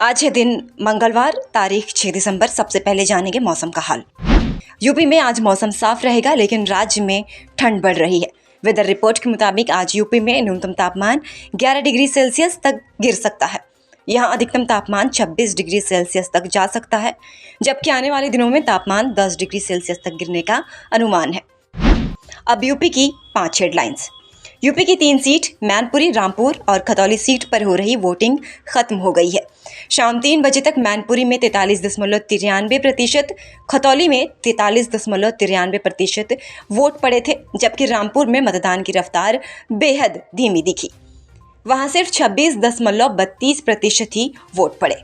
आज है दिन मंगलवार, तारीख 6 दिसंबर। सबसे पहले जानेंगे मौसम का हाल। यूपी में आज मौसम साफ रहेगा, लेकिन राज्य में ठंड बढ़ रही है। वेदर रिपोर्ट के मुताबिक आज यूपी में न्यूनतम तापमान 11 डिग्री सेल्सियस तक गिर सकता है। यहाँ अधिकतम तापमान 26 डिग्री सेल्सियस तक जा सकता है, जबकि आने वाले दिनों में तापमान 10 डिग्री सेल्सियस तक गिरने का अनुमान है। अब यूपी की 5 हेडलाइंस। यूपी की 3 सीट मैनपुरी, रामपुर और खतौली सीट पर हो रही वोटिंग खत्म हो गई है। शाम 3 बजे तक मैनपुरी में 43.93%, खतौली में 43.93% वोट पड़े थे, जबकि रामपुर में मतदान की रफ्तार बेहद धीमी दिखी। वहां सिर्फ 26.32% ही वोट पड़े।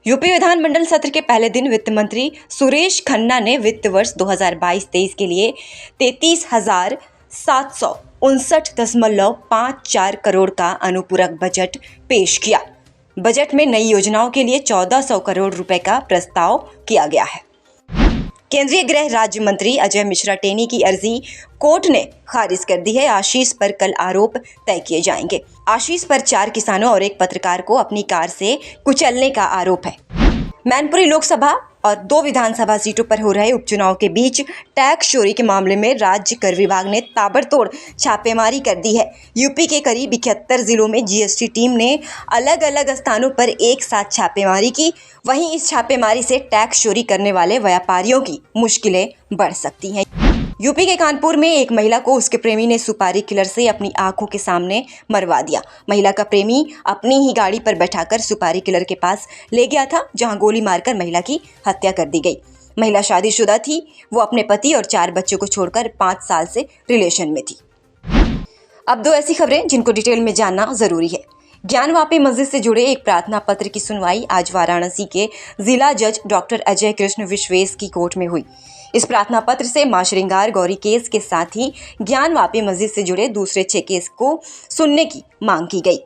यूपी विधानमंडल सत्र के पहले दिन वित्त मंत्री सुरेश खन्ना ने वित्त वर्ष 2022-23 के लिए 33,759.54 करोड़ का अनुपूरक बजट पेश किया। बजट में नई योजनाओं के लिए 1400 करोड़ रुपए का प्रस्ताव किया गया है। केंद्रीय गृह राज्य मंत्री अजय मिश्रा टेनी की अर्जी कोर्ट ने खारिज कर दी है। आशीष पर कल आरोप तय किए जाएंगे। आशीष पर 4 किसानों और एक पत्रकार को अपनी कार से कुचलने का आरोप है। मैनपुरी लोकसभा और 2 विधानसभा सीटों पर हो रहे उपचुनाव के बीच टैक्स चोरी के मामले में राज्य कर विभाग ने ताबड़तोड़ छापेमारी कर दी है। यूपी के करीब 71 जिलों में जीएसटी टीम ने अलग अलग स्थानों पर एक साथ छापेमारी की। वहीं इस छापेमारी से टैक्स चोरी करने वाले व्यापारियों की मुश्किलें बढ़ सकती हैं। यूपी के कानपुर में एक महिला को उसके प्रेमी ने सुपारी किलर से अपनी आंखों के सामने मरवा दिया। महिला का प्रेमी अपनी ही गाड़ी पर बैठाकर सुपारी किलर के पास ले गया था, जहां गोली मारकर महिला की हत्या कर दी गई। महिला शादीशुदा थी। वो अपने पति और 4 बच्चों को छोड़कर 5 साल से रिलेशन में थी। अब 2 ऐसी खबरें जिनको डिटेल में जानना जरूरी है। ज्ञानवापी मस्जिद से जुड़े एक प्रार्थना पत्र की सुनवाई आज वाराणसी के जिला जज डॉक्टर अजय कृष्ण विश्वेश की कोर्ट में हुई। इस प्रार्थना पत्र से मां श्रृंगार गौरी केस के साथ ही ज्ञानवापी मस्जिद से जुड़े दूसरे 6 केस को सुनने की मांग की गई।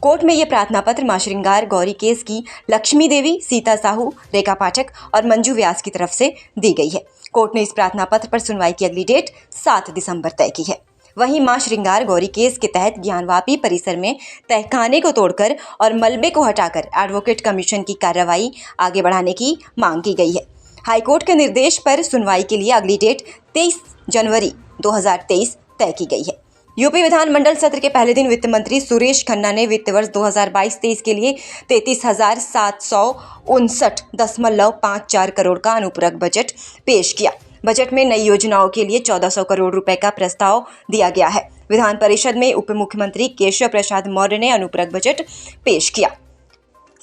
कोर्ट में यह प्रार्थना पत्र मां श्रृंगार गौरी केस की लक्ष्मी देवी, सीता साहू, रेखा पाठक और मंजू व्यास की तरफ से दी गई है। कोर्ट ने इस प्रार्थना पत्र पर सुनवाई की अगली डेट 7 दिसंबर तय की है। वहीं मां श्रृंगार गौरी केस के तहत ज्ञानवापी परिसर में तहखाने को तोड़कर और मलबे को हटाकर एडवोकेट कमीशन की कार्रवाई आगे बढ़ाने की मांग की गई है। हाईकोर्ट के निर्देश पर सुनवाई के लिए अगली डेट 23 जनवरी 2023 तय की गई है। यूपी विधानमंडल सत्र के पहले दिन वित्त मंत्री सुरेश खन्ना ने वित्त वर्ष 2022-23 के लिए 33,759.54 करोड़ का अनुपूरक बजट पेश किया। बजट में नई योजनाओं के लिए 1400 करोड़ रुपए का प्रस्ताव दिया गया है। विधान परिषद में उप मुख्यमंत्री केशव प्रसाद मौर्य ने अनुपूरक बजट पेश किया।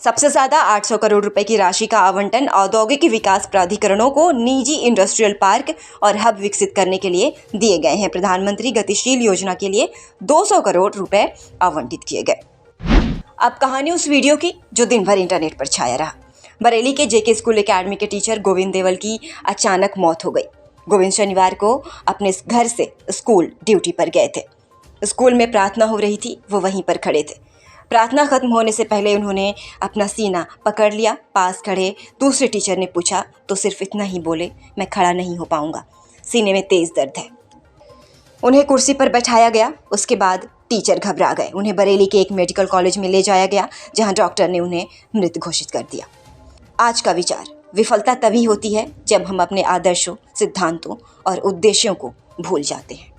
सबसे ज्यादा 800 करोड़ रुपए की राशि का आवंटन औद्योगिक विकास प्राधिकरणों को निजी इंडस्ट्रियल पार्क और हब विकसित करने के लिए दिए गए हैं। प्रधानमंत्री गतिशील योजना के लिए 200 करोड़ रुपए आवंटित किए गए। अब कहानी उस वीडियो की जो दिन भर इंटरनेट पर छाया रहा। बरेली के जेके स्कूल एकेडमी के टीचर गोविंद देवल की अचानक मौत हो गई। गोविंद शनिवार को अपने घर से स्कूल ड्यूटी पर गए थे। स्कूल में प्रार्थना हो रही थी, वो वहीं पर खड़े थे। प्रार्थना खत्म होने से पहले उन्होंने अपना सीना पकड़ लिया। पास खड़े दूसरे टीचर ने पूछा तो सिर्फ इतना ही बोले, मैं खड़ा नहीं हो पाऊंगा, सीने में तेज दर्द है। उन्हें कुर्सी पर बैठाया गया। उसके बाद टीचर घबरा गए। उन्हें बरेली के एक मेडिकल कॉलेज में ले जाया गया, जहां डॉक्टर ने उन्हें मृत घोषित कर दिया। आज का विचार: विफलता तभी होती है जब हम अपने आदर्शों, सिद्धांतों और उद्देश्यों को भूल जाते हैं।